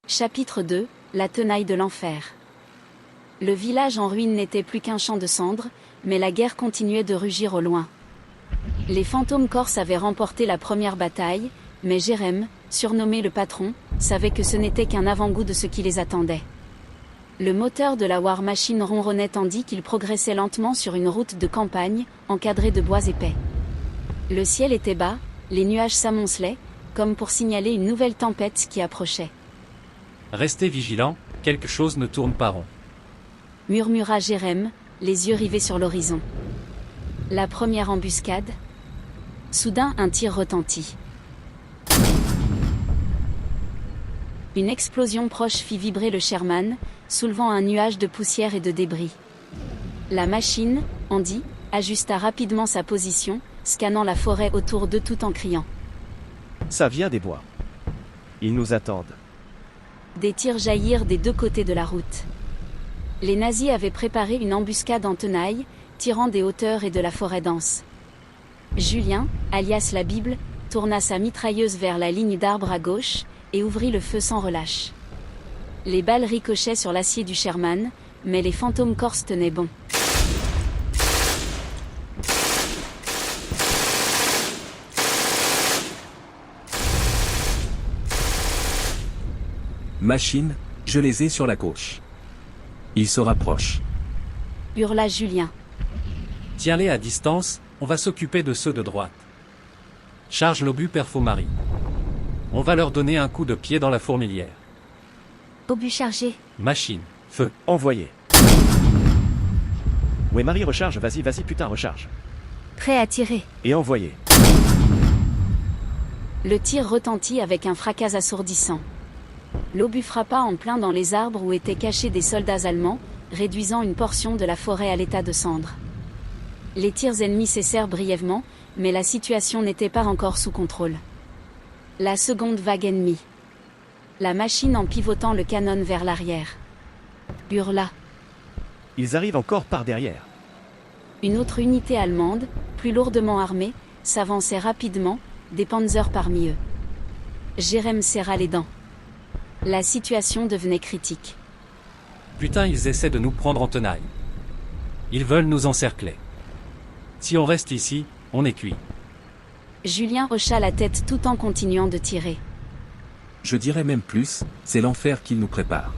Chapitre 2, la tenaille de l'enfer. Le village en ruine n'était plus qu'un champ de cendres, mais la guerre continuait de rugir au loin. Les fantômes corses avaient remporté la première bataille, mais Jérém, surnommé le patron, savait que ce n'était qu'un avant-goût de ce qui les attendait. Le moteur de la War Machine ronronnait tandis qu'il progressait lentement sur une route de campagne, encadrée de bois épais. Le ciel était bas, les nuages s'amoncelaient, comme pour signaler une nouvelle tempête qui approchait. Restez vigilants, quelque chose ne tourne pas rond. Murmura Jérém, les yeux rivés sur l'horizon. La première embuscade. Soudain un tir retentit. Une explosion proche fit vibrer le Sherman, soulevant un nuage de poussière et de débris. La machine, Andy, ajusta rapidement sa position, scannant la forêt autour d'eux tout en criant. Ça vient des bois. Ils nous attendent. Des tirs jaillirent des deux côtés de la route. Les nazis avaient préparé une embuscade en tenaille, tirant des hauteurs et de la forêt dense. Julien, alias la Bible, tourna sa mitrailleuse vers la ligne d'arbres à gauche, et ouvrit le feu sans relâche. Les balles ricochaient sur l'acier du Sherman, mais les fantômes corses tenaient bon. Machine, je les ai sur la gauche. Ils se rapprochent. Hurla Julien. Tiens-les à distance, on va s'occuper de ceux de droite. Charge l'obus Perfo-Marie. On va leur donner un coup de pied dans la fourmilière. Obus chargé. Machine, feu. Envoyé. Ouais, Marie, recharge, vas-y, putain, recharge. Prêt à tirer. Et envoyé. Le tir retentit avec un fracas assourdissant. L'obus frappa en plein dans les arbres où étaient cachés des soldats allemands, réduisant une portion de la forêt à l'état de cendre. Les tirs ennemis cessèrent brièvement, mais la situation n'était pas encore sous contrôle. La seconde vague ennemie. La machine en pivotant le canon vers l'arrière. Hurla. Ils arrivent encore par derrière. Une autre unité allemande, plus lourdement armée, s'avançait rapidement, des panzers parmi eux. Jérém serra les dents. La situation devenait critique. Putain, ils essaient de nous prendre en tenaille. Ils veulent nous encercler. Si on reste ici, on est cuit. Julien hocha la tête tout en continuant de tirer. Je dirais même plus, c'est l'enfer qu'ils nous préparent.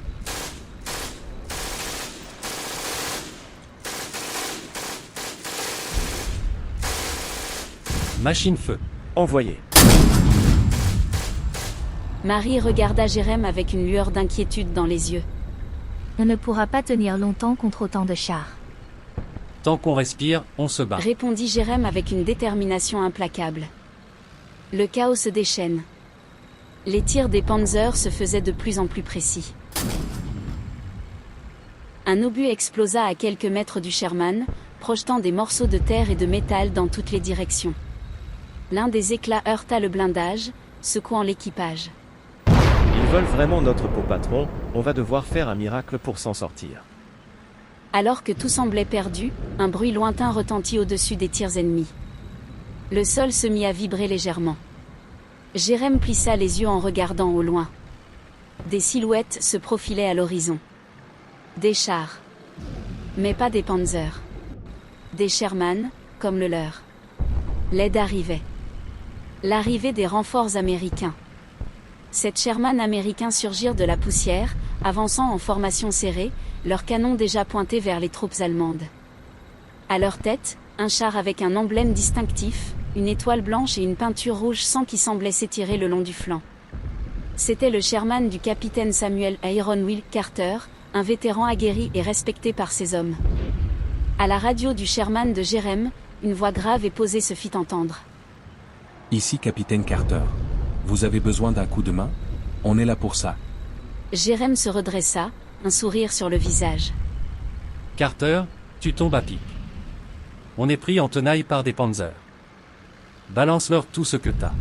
Machine feu. Envoyé. Marie regarda Jérém avec une lueur d'inquiétude dans les yeux. On ne pourra pas tenir longtemps contre autant de chars. Tant qu'on respire, on se bat. Répondit Jérém avec une détermination implacable. Le chaos se déchaîne. Les tirs des panzers se faisaient de plus en plus précis. Un obus explosa à quelques mètres du Sherman, projetant des morceaux de terre et de métal dans toutes les directions. L'un des éclats heurta le blindage, secouant l'équipage. Ils veulent vraiment notre beau patron, on va devoir faire un miracle pour s'en sortir. Alors que tout semblait perdu, un bruit lointain retentit au-dessus des tirs ennemis. Le sol se mit à vibrer légèrement. Jérém plissa les yeux en regardant au loin. Des silhouettes se profilaient à l'horizon. Des chars. Mais pas des panzers. Des Sherman, comme le leur. L'aide arrivait. L'arrivée des renforts américains. Sept Sherman américains surgirent de la poussière, avançant en formation serrée, leurs canons déjà pointés vers les troupes allemandes. À leur tête, un char avec un emblème distinctif, une étoile blanche et une peinture rouge sang qui semblait s'étirer le long du flanc. C'était le Sherman du capitaine Samuel Iron Will Carter, un vétéran aguerri et respecté par ses hommes. À la radio du Sherman de Jérém, une voix grave et posée se fit entendre. Ici capitaine Carter. Vous avez besoin d'un coup de main? On est là pour ça. Jérém se redressa, un sourire sur le visage. Carter, tu tombes à pic. On est pris en tenaille par des panzers. Balance-leur tout ce que t'as.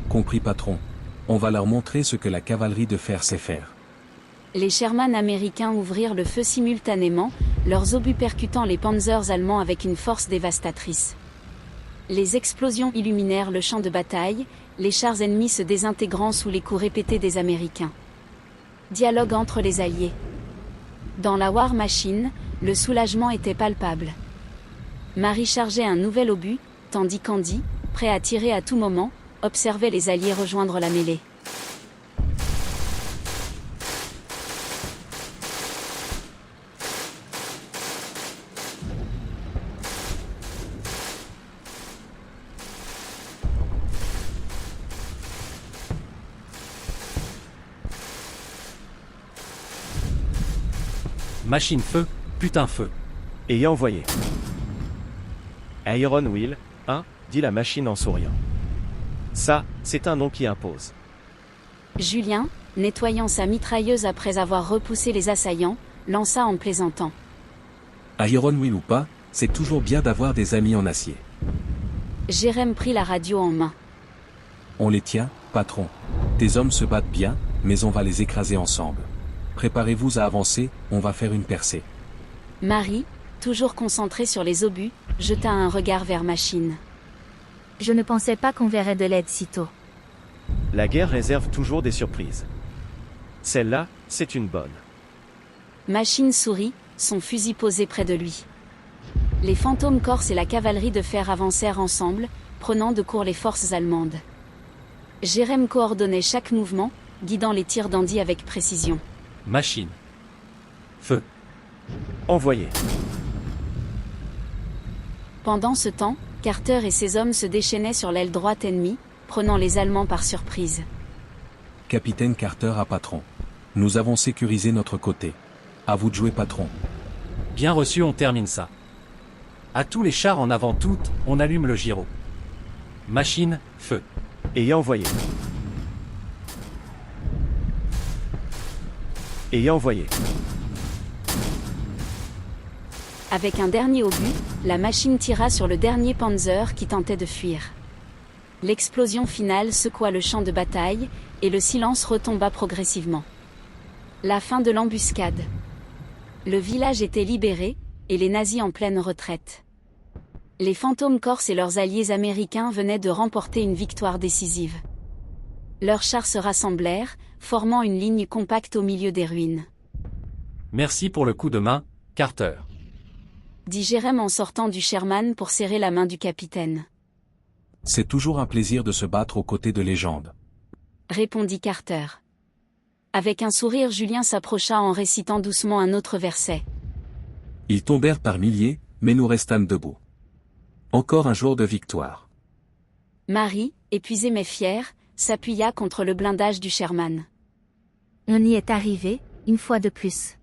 Compris patron. On va leur montrer ce que la cavalerie de fer sait faire. Les Sherman américains ouvrirent le feu simultanément, leurs obus percutant les panzers allemands avec une force dévastatrice. Les explosions illuminèrent le champ de bataille, les chars ennemis se désintégrant sous les coups répétés des Américains. Dialogue entre les alliés. Dans la War Machine, le soulagement était palpable. Marie chargeait un nouvel obus, tandis qu'Andy, prêt à tirer à tout moment, observait les alliés rejoindre la mêlée. Machine feu, putain feu. Ayant envoyé. Iron Will, hein, dit la machine en souriant. Ça, c'est un nom qui impose. Julien, nettoyant sa mitrailleuse après avoir repoussé les assaillants, lança en plaisantant. Iron Will ou pas, c'est toujours bien d'avoir des amis en acier. Jérém prit la radio en main. On les tient, patron. Tes hommes se battent bien, mais on va les écraser ensemble. Préparez-vous à avancer, on va faire une percée. Marie, toujours concentrée sur les obus, jeta un regard vers Machine. Je ne pensais pas qu'on verrait de l'aide si tôt. La guerre réserve toujours des surprises. Celle-là, c'est une bonne. Machine sourit, son fusil posé près de lui. Les fantômes corses et la cavalerie de fer avancèrent ensemble, prenant de court les forces allemandes. Jérém coordonnait chaque mouvement, guidant les tirs d'Andy avec précision. Machine. Feu. Envoyé. Pendant ce temps, Carter et ses hommes se déchaînaient sur l'aile droite ennemie, prenant les Allemands par surprise. Capitaine Carter à patron. Nous avons sécurisé notre côté. À vous de jouer patron. Bien reçu, on termine ça. À tous les chars en avant toutes, on allume le gyro. Machine, feu. Ayant envoyé. Ayant envoyé. Avec un dernier obus, la machine tira sur le dernier Panzer qui tentait de fuir. L'explosion finale secoua le champ de bataille, et le silence retomba progressivement. La fin de l'embuscade. Le village était libéré, et les nazis en pleine retraite. Les fantômes corses et leurs alliés américains venaient de remporter une victoire décisive. Leurs chars se rassemblèrent, formant une ligne compacte au milieu des ruines. Merci pour le coup de main, Carter. Dit Jérém en sortant du Sherman pour serrer la main du capitaine. C'est toujours un plaisir de se battre aux côtés de légendes. Répondit Carter. Avec un sourire, Julien s'approcha en récitant doucement un autre verset. Ils tombèrent par milliers, mais nous restâmes debout. Encore un jour de victoire. Marie, épuisée mais fière, s'appuya contre le blindage du Sherman. On y est arrivé, une fois de plus.